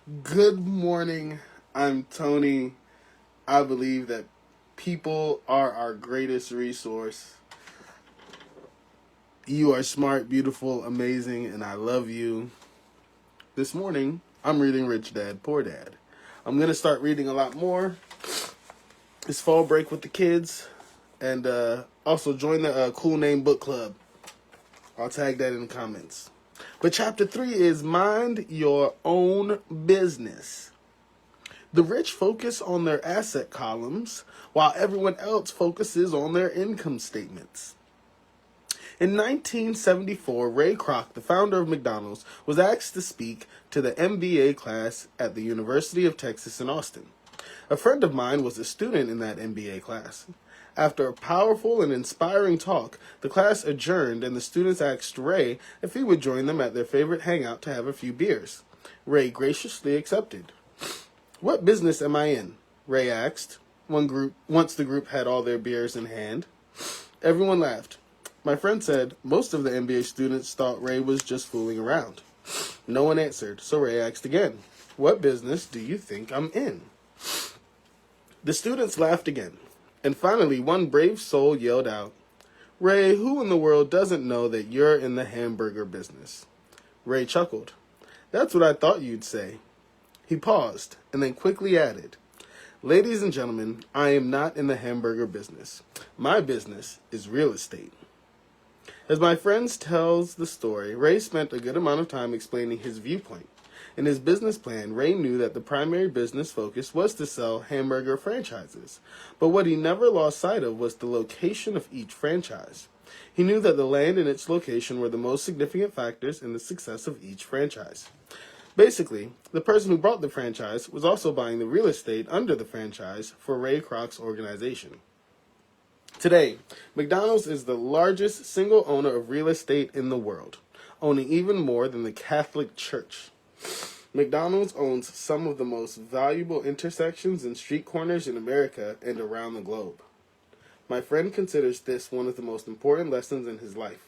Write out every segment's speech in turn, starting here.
Good morning. I'm Tony. I believe that people are our greatest resource. You are smart, beautiful, amazing, and I love you. This morning, I'm reading Rich Dad, Poor Dad. I'm going to start reading a lot more. It's fall break with the kids. And also join the Cool Name Book Club. I'll tag that in the comments. But chapter 3 is Mind Your Own Business. The rich focus on their asset columns, while everyone else focuses on their income statements. In 1974, Ray Kroc, the founder of McDonald's, was asked to speak to the MBA class at the University of Texas in Austin. A friend of mine was a student in that MBA class. After a powerful and inspiring talk, the class adjourned and the students asked Ray if he would join them at their favorite hangout to have a few beers. Ray graciously accepted. "What business am I in?" Ray asked, once the group had all their beers in hand. Everyone laughed. My friend said most of the MBA students thought Ray was just fooling around. No one answered, so Ray asked again, "What business do you think I'm in?" The students laughed again, and finally one brave soul yelled out, "Ray, who in the world doesn't know that you're in the hamburger business?" Ray chuckled. "That's what I thought you'd say." He paused, and then quickly added, "Ladies and gentlemen, I am not in the hamburger business. My business is real estate." As my friend tells the story, Ray spent a good amount of time explaining his viewpoint. In his business plan, Ray knew that the primary business focus was to sell hamburger franchises, but what he never lost sight of was the location of each franchise. He knew that the land and its location were the most significant factors in the success of each franchise. Basically, the person who bought the franchise was also buying the real estate under the franchise for Ray Kroc's organization. Today, McDonald's is the largest single owner of real estate in the world, owning even more than the Catholic Church. McDonald's owns some of the most valuable intersections and street corners in America and around the globe. My friend considers this one of the most important lessons in his life.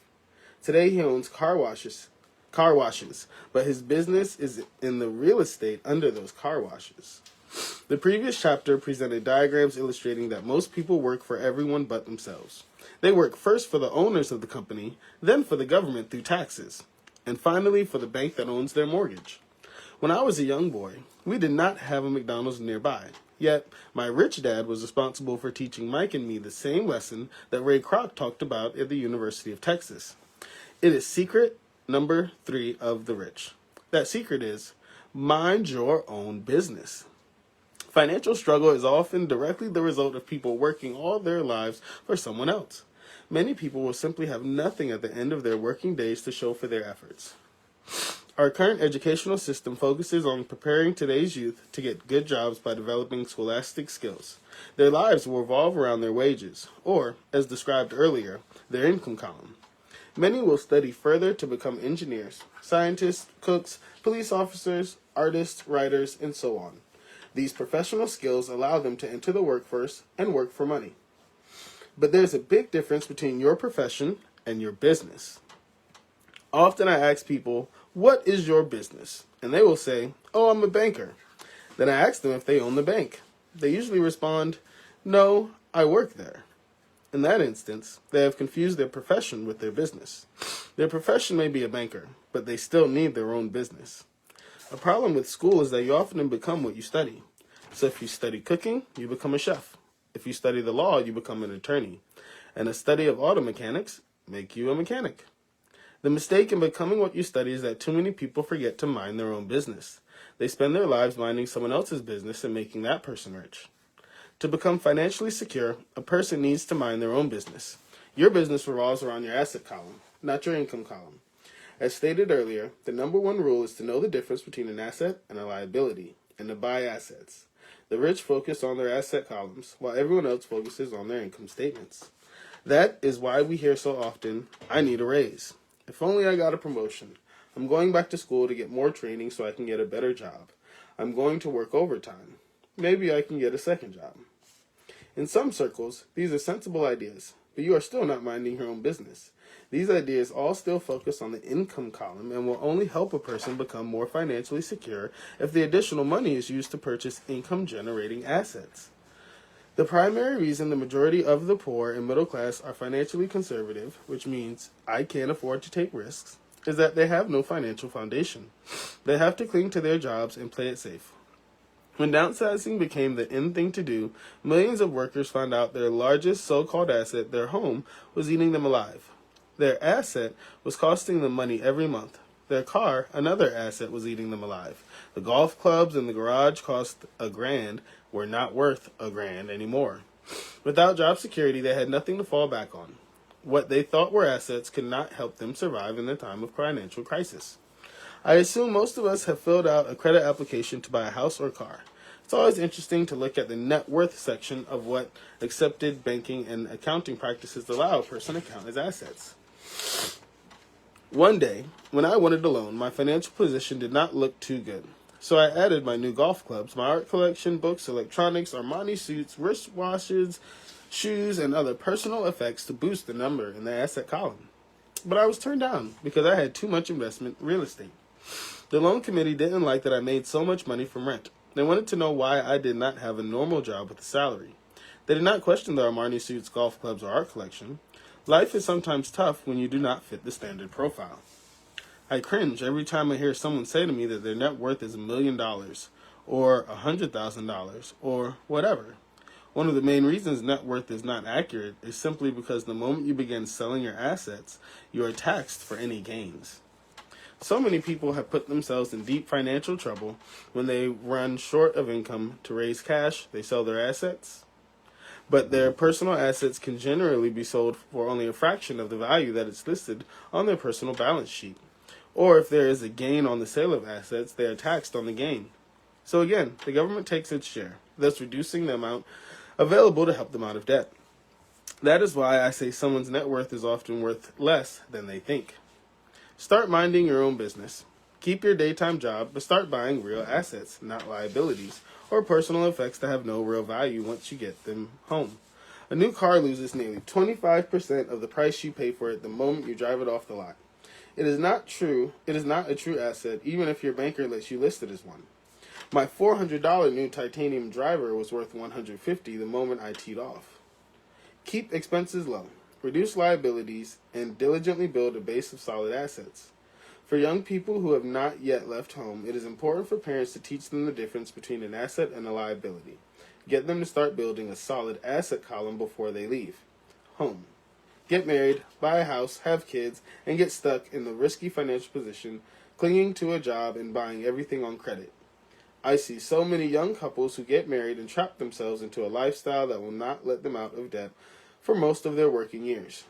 Today he owns car washes, but his business is in the real estate under those car washes. The previous chapter presented diagrams illustrating that most people work for everyone but themselves. They work first for the owners of the company, then for the government through taxes, and finally for the bank that owns their mortgage. When I was a young boy, we did not have a McDonald's nearby. Yet, my rich dad was responsible for teaching Mike and me the same lesson that Ray Kroc talked about at the University of Texas. It is secret number 3 of the rich. That secret is, mind your own business. Financial struggle is often directly the result of people working all their lives for someone else. Many people will simply have nothing at the end of their working days to show for their efforts. Our current educational system focuses on preparing today's youth to get good jobs by developing scholastic skills. Their lives will revolve around their wages, or, as described earlier, their income column. Many will study further to become engineers, scientists, cooks, police officers, artists, writers, and so on. These professional skills allow them to enter the workforce and work for money. But there's a big difference between your profession and your business. Often I ask people, "What is your business?" And they will say, "Oh, I'm a banker." Then I ask them if they own the bank. They usually respond, "No, I work there." In that instance, they have confused their profession with their business. Their profession may be a banker, but they still need their own business. A problem with school is that you often become what you study. So if you study cooking, you become a chef. If you study the law, you become an attorney. And a study of auto mechanics make you a mechanic. The mistake in becoming what you study is that too many people forget to mind their own business. They spend their lives minding someone else's business and making that person rich. To become financially secure, a person needs to mind their own business. Your business revolves around your asset column, not your income column. As stated earlier, the number one rule is to know the difference between an asset and a liability, and to buy assets. The rich focus on their asset columns, while everyone else focuses on their income statements. That is why we hear so often, "I need a raise." If only I got a promotion. I'm going back to school to get more training so I can get a better job. I'm going to work overtime. Maybe I can get a second job. In some circles, these are sensible ideas, but you are still not minding your own business. These ideas all still focus on the income column and will only help a person become more financially secure if the additional money is used to purchase income-generating assets. The primary reason the majority of the poor and middle class are financially conservative, which means I can't afford to take risks, is that they have no financial foundation. They have to cling to their jobs and play it safe. When downsizing became the in thing to do, millions of workers found out their largest so-called asset, their home, was eating them alive. Their asset was costing them money every month. Their car, another asset, was eating them alive. The golf clubs in the garage cost $1,000, were not worth $1,000 anymore. Without job security, they had nothing to fall back on. What they thought were assets could not help them survive in the time of financial crisis. I assume most of us have filled out a credit application to buy a house or car. It's always interesting to look at the net worth section of what accepted banking and accounting practices allow a person to count as assets. One day, when I wanted a loan, my financial position did not look too good. So I added my new golf clubs, my art collection, books, electronics, Armani suits, wristwatches, shoes, and other personal effects to boost the number in the asset column. But I was turned down because I had too much investment in real estate. The loan committee didn't like that I made so much money from rent. They wanted to know why I did not have a normal job with a salary. They did not question the Armani suits, golf clubs, or art collection. Life is sometimes tough when you do not fit the standard profile. I cringe every time I hear someone say to me that their net worth is $1 million, or $100,000, or whatever. One of the main reasons net worth is not accurate is simply because the moment you begin selling your assets, you are taxed for any gains. So many people have put themselves in deep financial trouble when they run short of income to raise cash, they sell their assets. But their personal assets can generally be sold for only a fraction of the value that is listed on their personal balance sheet. Or if there is a gain on the sale of assets, they are taxed on the gain. So again, the government takes its share, thus reducing the amount available to help them out of debt. That is why I say someone's net worth is often worth less than they think. Start minding your own business. Keep your daytime job, but start buying real assets, not liabilities, or personal effects that have no real value once you get them home. A new car loses nearly 25% of the price you pay for it the moment you drive it off the lot. It is not a true asset, even if your banker lets you list it as one. My $400 new titanium driver was worth $150 the moment I teed off. Keep expenses low, reduce liabilities, and diligently build a base of solid assets. For young people who have not yet left home, it is important for parents to teach them the difference between an asset and a liability. Get them to start building a solid asset column before they leave home. Get married, buy a house, have kids, and get stuck in the risky financial position, clinging to a job and buying everything on credit. I see so many young couples who get married and trap themselves into a lifestyle that will not let them out of debt for most of their working years.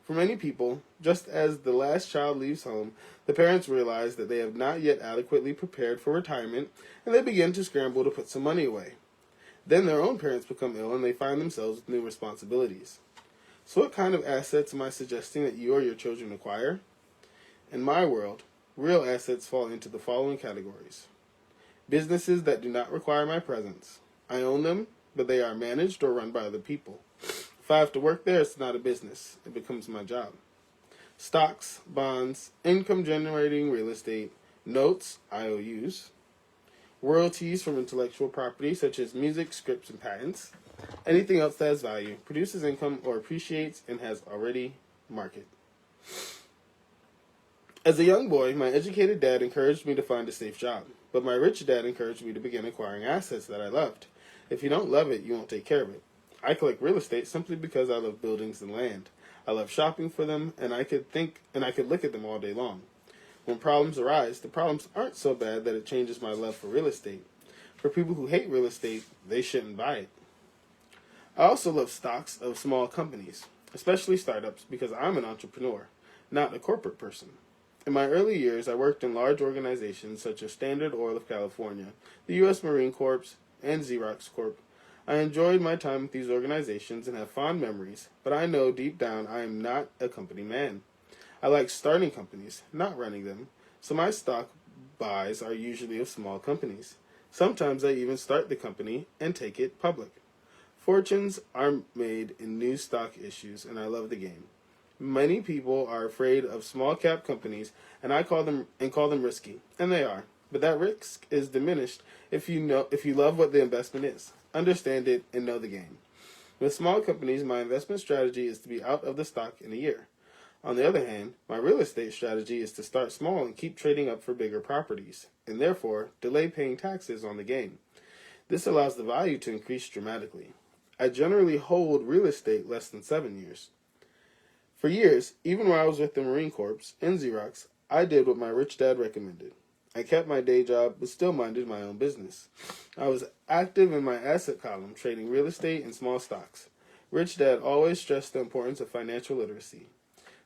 For many people, just as the last child leaves home, the parents realize that they have not yet adequately prepared for retirement, and they begin to scramble to put some money away. Then their own parents become ill and they find themselves with new responsibilities. So what kind of assets am I suggesting that you or your children acquire? In my world, real assets fall into the following categories. Businesses that do not require my presence. I own them, but they are managed or run by other people. If I have to work there, it's not a business. It becomes my job. Stocks, bonds, income-generating real estate, notes, IOUs, royalties from intellectual property such as music, scripts, and patents, anything else that has value, produces income, or appreciates and has already market. As a young boy, my educated dad encouraged me to find a safe job, but my rich dad encouraged me to begin acquiring assets that I loved. If you don't love it, you won't take care of it. I collect real estate simply because I love buildings and land. I love shopping for them, and I could look at them all day long. When problems arise, the problems aren't so bad that it changes my love for real estate. For people who hate real estate, they shouldn't buy it. I also love stocks of small companies, especially startups, because I'm an entrepreneur, not a corporate person. In my early years, I worked in large organizations such as Standard Oil of California, the U.S. Marine Corps, and Xerox Corp. I enjoyed my time with these organizations and have fond memories, but I know deep down I am not a company man. I like starting companies, not running them, so my stock buys are usually of small companies. Sometimes I even start the company and take it public. Fortunes are made in new stock issues, and I love the game. Many people are afraid of small cap companies, and I call them risky, and they are. But that risk is diminished if you love what the investment is, understand it, and know the game. With small companies, my investment strategy is to be out of the stock in a year. On the other hand, my real estate strategy is to start small and keep trading up for bigger properties, and therefore delay paying taxes on the gain. This allows the value to increase dramatically. I generally hold real estate less than 7 years. For years, even while I was with the Marine Corps and Xerox, I did what my rich dad recommended. I kept my day job, but still minded my own business. I was active in my asset column, trading real estate and small stocks. Rich Dad always stressed the importance of financial literacy.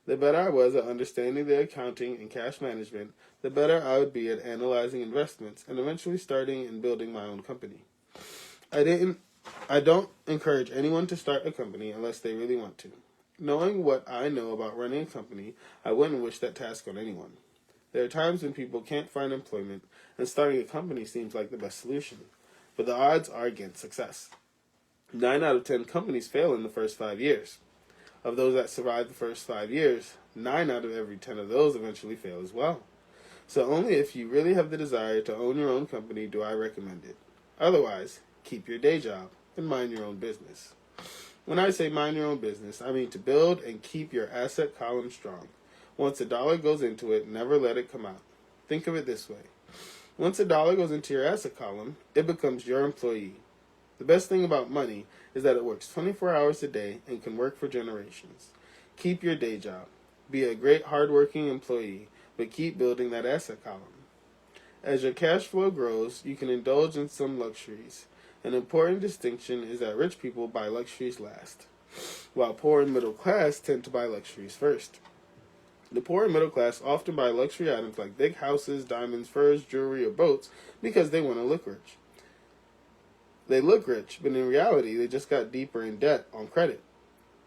The better I was at understanding the accounting and cash management, the better I would be at analyzing investments and eventually starting and building my own company. I don't encourage anyone to start a company unless they really want to. Knowing what I know about running a company, I wouldn't wish that task on anyone. There are times when people can't find employment, and starting a company seems like the best solution. But the odds are against success. 9 out of 10 companies fail in the first 5 years. Of those that survive the first 5 years, 9 out of every 10 of those eventually fail as well. So only if you really have the desire to own your own company do I recommend it. Otherwise, keep your day job and mind your own business. When I say mind your own business, I mean to build and keep your asset column strong. Once a dollar goes into it, never let it come out. Think of it this way. Once a dollar goes into your asset column, it becomes your employee. The best thing about money is that it works 24 hours a day and can work for generations. Keep your day job. Be a great hardworking employee, but keep building that asset column. As your cash flow grows, you can indulge in some luxuries. An important distinction is that rich people buy luxuries last, while poor and middle class tend to buy luxuries first. The poor and middle class often buy luxury items like big houses, diamonds, furs, jewelry, or boats because they want to look rich. They look rich, but in reality, they just got deeper in debt on credit.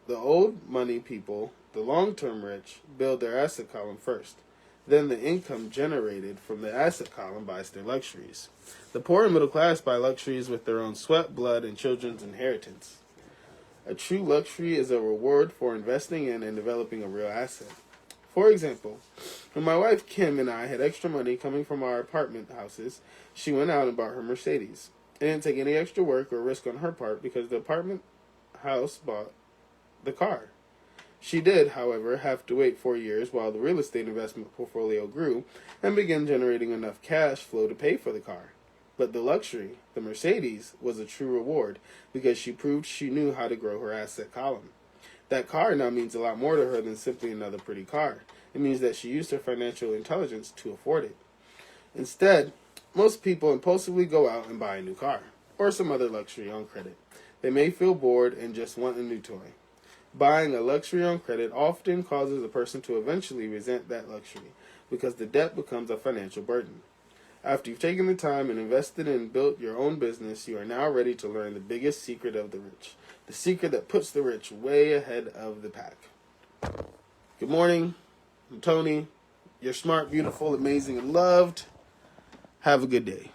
The old money people, the long-term rich, build their asset column first. Then the income generated from the asset column buys their luxuries. The poor and middle class buy luxuries with their own sweat, blood, and children's inheritance. A true luxury is a reward for investing in and developing a real asset. For example, when my wife Kim and I had extra money coming from our apartment houses, she went out and bought her Mercedes. It didn't take any extra work or risk on her part because the apartment house bought the car. She did, however, have to wait 4 years while the real estate investment portfolio grew and began generating enough cash flow to pay for the car. But the luxury, the Mercedes, was a true reward because she proved she knew how to grow her asset column. That car now means a lot more to her than simply another pretty car. It means that she used her financial intelligence to afford it. Instead, most people impulsively go out and buy a new car or some other luxury on credit. They may feel bored and just want a new toy. Buying a luxury on credit often causes a person to eventually resent that luxury because the debt becomes a financial burden. After you've taken the time and invested and built your own business, you are now ready to learn the biggest secret of the rich. The secret that puts the rich way ahead of the pack. Good morning. I'm Tony. You're smart, beautiful, amazing, and loved. Have a good day.